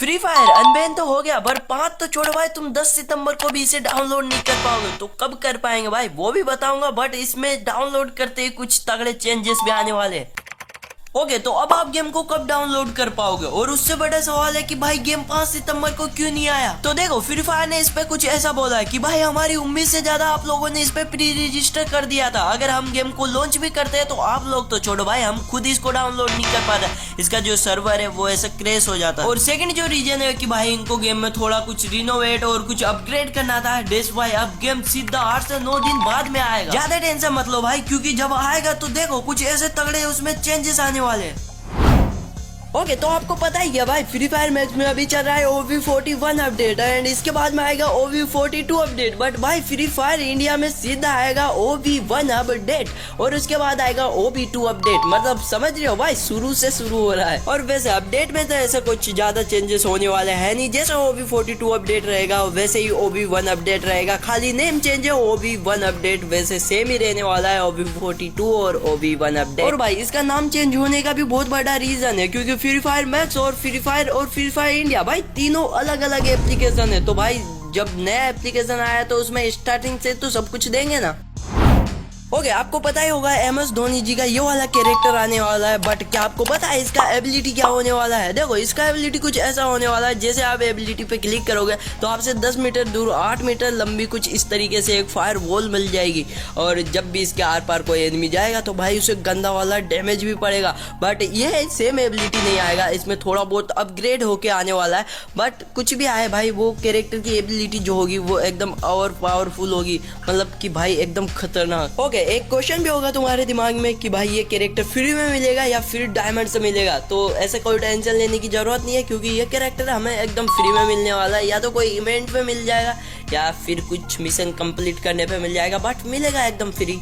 Free fire unban तो हो गया, पर 5 तो छोड़ो भाई, तुम 10 सितंबर को भी इसे डाउनलोड नहीं कर पाओगे। तो कब कर पाएंगे भाई वो भी बताऊंगा, बट इसमें डाउनलोड करते ही कुछ तगड़े चेंजेस भी आने वाले हैं। ओके, तो अब आप गेम को कब डाउनलोड कर पाओगे, और उससे बड़ा सवाल है कि भाई गेम 5 सितंबर को क्यों नहीं आया। तो देखो, फ्री फायर ने इस पे कुछ ऐसा बोला है कि भाई हमारी उम्मीद से ज्यादा आप लोगों ने इस पे प्री रजिस्टर कर दिया था। अगर हम गेम को लॉन्च भी करते हैं तो आप लोग तो छोड़ो भाई, हम खुद इसको डाउनलोड नहीं कर पाते। इसका जो सर्वर है वो ऐसा क्रैश हो जाता है। और सेकंड जो रीजन है कि भाई इनको गेम में थोड़ा कुछ रिनोवेट और कुछ अपग्रेड करना था। डेस भाई अब गेम सीधा 8 से 9 दिन बाद में आएगा। ज्यादा टेंशन मत लो भाई, क्योंकि जब आएगा तो देखो कुछ ऐसे तगड़े उसमें चेंजेस आने वाले हैं। ओके, तो आपको पता ही है भाई, फ्री फायर मैक्स में अभी चल रहा है OV41 अपडेट एंड इसके बाद में आएगा OV42 अपडेट। बट भाई फ्री फायर इंडिया में सीधा आएगा OV1 अपडेट और उसके बाद आएगा OV2 अपडेट। मतलब समझ रहे हो भाई, शुरू से शुरू हो रहा है। और वैसे अपडेट में तो ऐसा कुछ ज्यादा चेंजेस होने वाले हैं नहीं। जैसे OV42 अपडेट रहेगा वैसे ही OV1 अपडेट रहेगा, खाली नेम चेंज है। OV1 अपडेट वैसे सेम ही रहने वाला है, OV42 और OV1 अपडेट। और भाई इसका नाम चेंज होने का भी बहुत बड़ा रीजन है, क्योंकि फ्री फायर मैक्स और फ्री फायर इंडिया भाई तीनों अलग अलग एप्लीकेशन है। तो भाई जब नया एप्लीकेशन आया तो उसमें स्टार्टिंग से तो सब कुछ देंगे ना। ओके, आपको पता ही होगा MS धोनी जी का ये वाला कैरेक्टर आने वाला है। बट क्या आपको पता है इसका एबिलिटी क्या होने वाला है? देखो, इसका एबिलिटी कुछ ऐसा होने वाला है, जैसे आप एबिलिटी पे क्लिक करोगे तो आपसे 10 मीटर दूर 8 मीटर लंबी कुछ इस तरीके से एक फायर वॉल मिल जाएगी। और जब भी इसके आर पार कोई एनिमी जाएगा तो भाई उसे गंदा वाला डैमेज भी पड़ेगा। बट ये सेम एबिलिटी नहीं आएगा, इसमें थोड़ा बहुत अपग्रेड होके आने वाला है। बट कुछ भी आए भाई, वो कैरेक्टर की एबिलिटी जो होगी वो एकदम और पावरफुल होगी, मतलब कि भाई एकदम खतरनाक। ओके, एक क्वेश्चन भी होगा तुम्हारे दिमाग में कि भाई ये कैरेक्टर फ्री में मिलेगा या फिर डायमंड से मिलेगा। तो ऐसे कोई टेंशन लेने की जरूरत नहीं है, क्योंकि ये कैरेक्टर हमें एकदम फ्री में मिलने वाला है। या तो कोई इवेंट पे मिल जाएगा या फिर कुछ मिशन कंप्लीट करने पे मिल जाएगा, बट मिलेगा एकदम फ्री।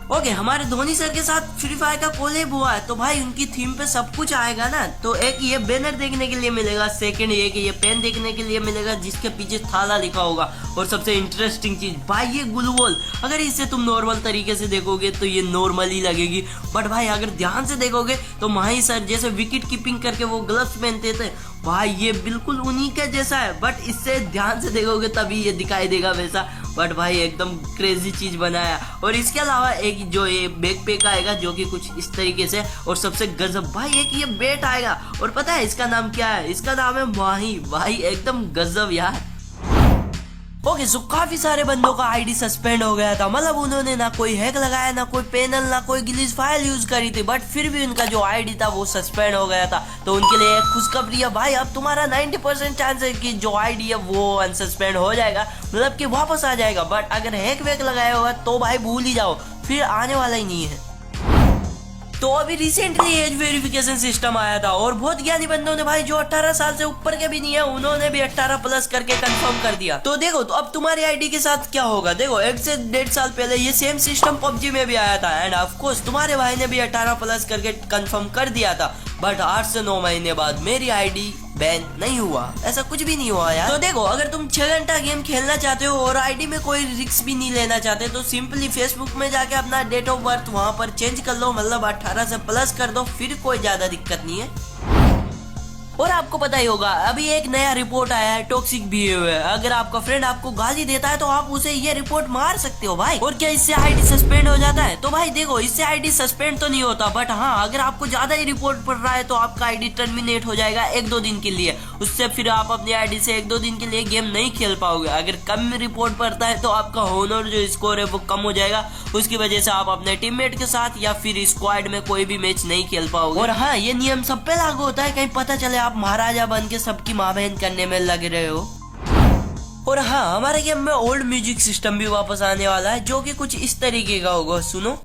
ओके, हमारे धोनी सर के साथ फ्री फायर का कोलैब हुआ है, तो भाई उनकी थीम पे सब कुछ आएगा ना। तो एक ये बैनर देखने के लिए मिलेगा, सेकंड ये कि ये पेन देखने के लिए मिलेगा जिसके पीछे थाला लिखा होगा, और सबसे इंटरेस्टिंग चीज भाई ये ग्लू वॉल। अगर इसे तुम नॉर्मल तरीके से देखोगे तो ये नॉर्मल ही लगेगी, बट भाई अगर ध्यान से देखोगे तो माही सर जैसे विकेट कीपिंग करके वो ग्लव्स पहनते थे, भाई ये बिल्कुल उन्हीं के जैसा है। बट इससे ध्यान से देखोगे तभी ये दिखाई देगा वैसा। बट भाई एकदम क्रेजी चीज बनाया। और इसके अलावा एक जो ये बैक पैक आएगा जो कि कुछ इस तरीके से, और सबसे गजब भाई एक ये बैट आएगा। और पता है इसका नाम क्या है? इसका नाम है माही। भाई एकदम गजब यार। ओके, सो काफी सारे बंदों का आईडी सस्पेंड हो गया था, मतलब उन्होंने ना कोई हैक लगाया, ना कोई पैनल, ना कोई ग्लिच फाइल यूज करी थी, बट फिर भी उनका जो आईडी था वो सस्पेंड हो गया था। तो उनके लिए एक खुशखबरी है भाई, अब तुम्हारा 90% चांस है कि जो आईडी है वो अनसस्पेंड हो जाएगा, मतलब कि वापस आ जाएगा। बट अगर हैक वैक लगाया होगा तो भाई भूल ही जाओ, फिर आने वाला ही नहीं है। तो अभी रिसेंटली एज वेरिफिकेशन सिस्टम आया था, और बहुत ज्ञानी बंदों ने भाई जो 18 साल से ऊपर के भी नहीं है उन्होंने भी 18 प्लस करके कंफर्म कर दिया। तो देखो, तो अब तुम्हारी आईडी के साथ क्या होगा। देखो, 1 से 1.5 साल पहले ये सेम सिस्टम PUBG में भी आया था, एंड ऑफ कोर्स तुम्हारे भाई ने भी 18 प्लस करके कंफर्म कर दिया था। बट 8 से 9 महीने बाद मेरी आईडी बैन नहीं हुआ, ऐसा कुछ भी नहीं हुआ यार। तो देखो, अगर तुम 6 घंटा गेम खेलना चाहते हो और आईडी में कोई रिस्क भी नहीं लेना चाहते, तो सिंपली फेसबुक में जाके अपना डेट ऑफ बर्थ वहां पर चेंज कर लो, मतलब 18 से प्लस कर दो, फिर कोई ज्यादा दिक्कत नहीं है। और आपको पता ही होगा अभी एक नया रिपोर्ट आया है टॉक्सिक बिहेवियर। अगर आपका फ्रेंड आपको गाली देता है तो आप उसे ये रिपोर्ट मार सकते हो भाई। और क्या इससे आईडी सस्पेंड हो जाता है? तो भाई देखो, इससे आईडी सस्पेंड तो नहीं होता, बट हाँ अगर आपको ज्यादा ही रिपोर्ट पड़ रहा है तो आपका आईडी टर्मिनेट हो जाएगा 1-2 दिन के लिए। उससे फिर आप अपनी आईडी से 1-2 दिन के लिए गेम नहीं खेल पाओगे। अगर कम रिपोर्ट पड़ता है तो आपका होनर जो स्कोर है वो कम हो जाएगा, उसकी वजह से आप अपने टीममेट के साथ या फिर स्क्वाड में कोई भी मैच नहीं खेल पाओगे। और हाँ, ये नियम सब पे लागू होता है, कहीं पता चले आप महाराजा बन के सबकी माँ बहन करने में लग रहे हो। और हाँ, हमारे गेम में ओल्ड म्यूजिक सिस्टम भी वापस आने वाला है, जो कि कुछ इस तरीके का होगा, सुनो।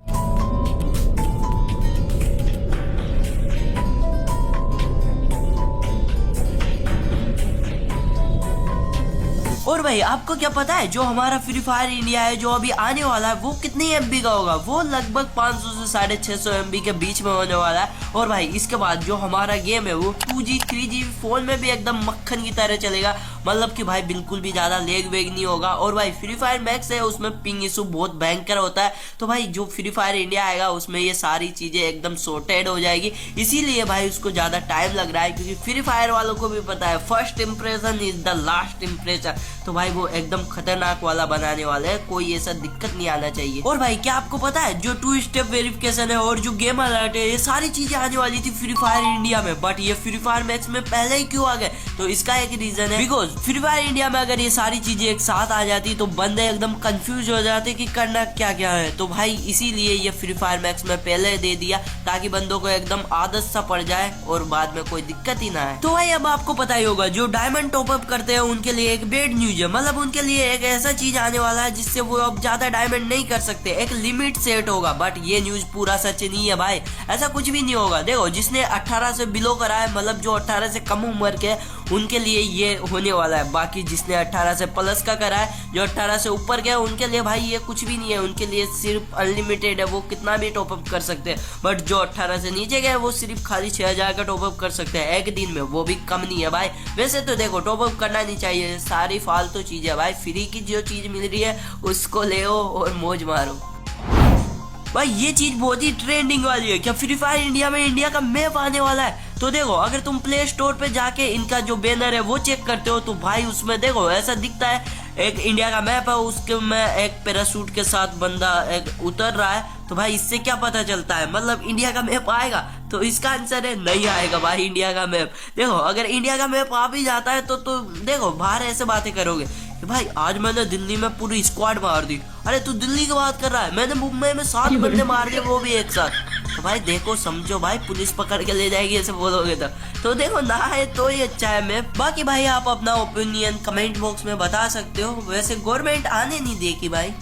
और भाई आपको क्या पता है, जो हमारा फ्री फायर इंडिया है जो अभी आने वाला है वो कितनी MB का होगा? वो लगभग 500 से 650 MB के बीच में होने वाला है। और भाई इसके बाद जो हमारा गेम है वो 2G 3G फोन में भी एकदम मक्खन की तरह चलेगा, मतलब कि भाई बिल्कुल भी ज्यादा लेग वेग नहीं होगा। और भाई फ्री फायर मैक्स है उसमें पिंग इशू बहुत भयंकर होता है, तो भाई जो फ्री फायर इंडिया आएगा उसमें ये सारी चीजें एकदम सॉर्टेड हो जाएगी। इसीलिए भाई उसको ज्यादा टाइम लग रहा है, क्योंकि फ्री फायर वालों को भी पता है first impression is the last impression. तो भाई वो एकदम खतरनाक वाला बनाने वाले हैं, कोई ऐसा दिक्कत नहीं आना चाहिए। और भाई क्या आपको पता है जो 2 स्टेप वेरिफिकेशन है और जो गेम अलर्ट है, ये सारी चीजें आने वाली थी फ्री फायर इंडिया में, बट ये फ्री फायर मैक्स में पहले ही क्यों आ गए? तो इसका एक रीजन है, बिकॉज फ्री फायर इंडिया में अगर ये सारी चीजें एक साथ आ जाती तो बंदे एकदम कंफ्यूज हो जाते कि करना क्या क्या है। तो भाई इसीलिए ये फ्री फायर मैक्स में पहले दे दिया, ताकि बंदों को एकदम आदत सा पड़ जाए और बाद में कोई दिक्कत ही ना आए। तो भाई अब आपको पता ही होगा जो डायमंड टॉपअप करते हैं उनके लिए एक बेड न्यूज है, मतलब उनके लिए एक ऐसा चीज आने वाला है जिससे वो अब ज्यादा डायमंड नहीं कर सकते, एक लिमिट सेट होगा। बट ये न्यूज पूरा सच नहीं है भाई, ऐसा कुछ भी नहीं होगा। देखो जिसने 18 से बिलो करा है, मतलब जो 18 से कम उम्र के, उनके लिए ये होने वाला है। बाकी जिसने 18 से प्लस का करा है, जो 18 से ऊपर गया, उनके लिए भाई ये कुछ भी नहीं है, उनके लिए सिर्फ अनलिमिटेड है, वो कितना भी टॉपअप कर सकते हैं। बट जो 18 से नीचे गए वो सिर्फ खाली 6000 का टॉपअप कर सकते हैं एक दिन में, वो भी कम नहीं है भाई। वैसे तो देखो टॉपअप करना नहीं चाहिए, सारी फालतू चीज है भाई, फ्री की जो चीज मिल रही है उसको ले और मौज मारो। भाई ये चीज बहुत ही ट्रेंडिंग वाली है, क्या फ्री फायर इंडिया में इंडिया का मैप आने वाला है? तो देखो अगर तुम प्ले स्टोर पे जाके इनका जो बैनर है वो चेक करते हो तो भाई उसमें देखो ऐसा दिखता है, एक इंडिया का मैप है, उसके में एक पैराशूट के साथ बंदा एक उतर रहा है। तो भाई इससे क्या पता चलता है, मतलब इंडिया का मैप आएगा? तो इसका आंसर है नहीं आएगा भाई इंडिया का मैप। देखो अगर इंडिया का मैप आ भी जाता है तो देखो बाहर ऐसे बातें करोगे कि भाई आज मैंने दिल्ली में पूरी स्क्वाड मार दी। अरे तू दिल्ली की बात कर रहा है, मैंने मुंबई में 7 बंदे मार लिए, वो भी एक साथ। तो भाई देखो समझो भाई, पुलिस पकड़ के ले जाएगी ऐसे बोलोगे तो देखो ना है तो ही अच्छा है मैप। बाकी भाई आप अपना ओपिनियन कमेंट बॉक्स में बता सकते हो। वैसे गवर्नमेंट आने नहीं देगी भाई।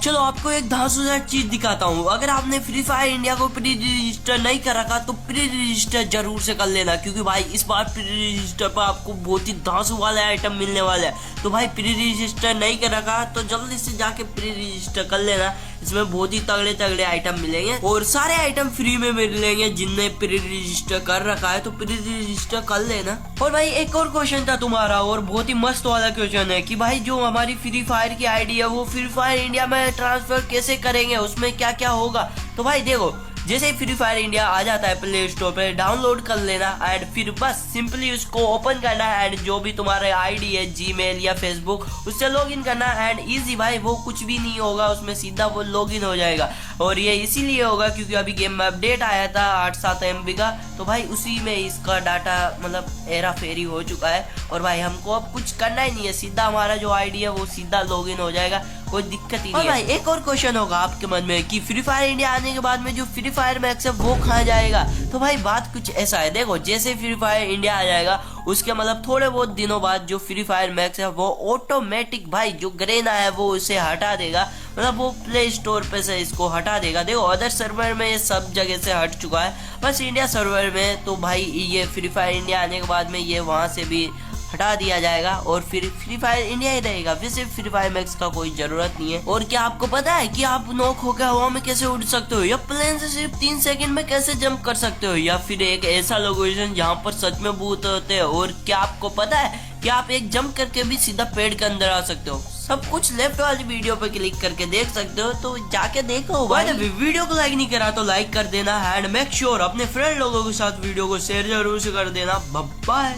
चलो आपको एक धांसूदार चीज दिखाता हूँ, अगर आपने फ्री फायर इंडिया को प्री रजिस्टर नहीं कर रखा तो प्री रजिस्टर जरूर से कर लेना, क्योंकि भाई इस बार प्री रजिस्टर पर आपको बहुत ही धांसू वाले आइटम मिलने वाले हैं। तो भाई प्री रजिस्टर नहीं कर रखा तो जल्दी से जाके प्री रजिस्टर कर लेना, इसमें बहुत ही तगड़े तगड़े आइटम मिलेंगे और सारे आइटम फ्री में मिलेंगे। जिनने प्री रजिस्टर कर रखा है तो प्री रजिस्टर कर लेना। और भाई एक और क्वेश्चन था तुम्हारा, और बहुत ही मस्त वाला क्वेश्चन है कि भाई जो हमारी फ्री फायर की आईडी है वो फ्री फायर इंडिया में ट्रांसफर कैसे करेंगे, उसमें क्या क्या होगा? तो भाई देखो जैसे ही फ्री फायर इंडिया आ जाता है प्ले स्टोर पे डाउनलोड कर लेना एंड फिर बस सिंपली उसको ओपन करना है एंड जो भी तुम्हारे आईडी है जीमेल या फेसबुक उससे लॉगिन करना एंड इजी भाई, वो कुछ भी नहीं होगा उसमें, सीधा वो लॉगिन हो जाएगा। और ये इसीलिए होगा क्योंकि अभी गेम में अपडेट आया था 8-7 MB का, तो भाई उसी में इसका डाटा मतलब हेरा फेरी हो चुका है। और भाई हमको अब कुछ करना ही नहीं है, सीधा हमारा जो आईडी है वो सीधा लॉगिन हो जाएगा, कोई दिक्कत ही नहीं है। भाई एक और क्वेश्चन होगा आपके मन में कि फ्री फायर इंडिया आने के बाद में जो फ्री फायर मैक्स है वो कहाँ जाएगा? तो भाई बात कुछ ऐसा है, देखो जैसे फ्री फायर इंडिया आ जाएगा उसके मतलब थोड़े बहुत दिनों बाद जो फ्री फायर मैक्स है वो ऑटोमेटिक भाई जो गरेना है वो उसे हटा देगा, मतलब वो प्ले स्टोर पे से इसको हटा देगा। देखो अदर सर्वर में ये सब जगह से हट चुका है, बस इंडिया सर्वर में तो भाई ये फ्री फायर इंडिया आने के बाद में ये वहां से भी हटा दिया जाएगा और फिर फ्री फायर इंडिया ही रहेगा। वैसे फ्री फायर मैक्स का कोई जरूरत नहीं है। और क्या आपको पता है कि आप नॉक होकर हवा में कैसे उड़ सकते हो, या प्लेन से सिर्फ 3 सेकंड में कैसे जंप कर सकते हो, या फिर एक ऐसा लोकेशन जहाँ पर सच में भूत होते हैं? और क्या आपको पता है कि आप एक जंप करके भी सीधा पेड़ के अंदर आ सकते हो? सब कुछ लेफ्ट वाली वीडियो पे क्लिक करके देख सकते हो, तो जाके देखो भाई। वीडियो को लाइक नहीं करा तो लाइक कर देना एंड मेक श्योर अपने फ्रेंड लोगों के साथ वीडियो को शेयर जरूर से कर देना। बाय।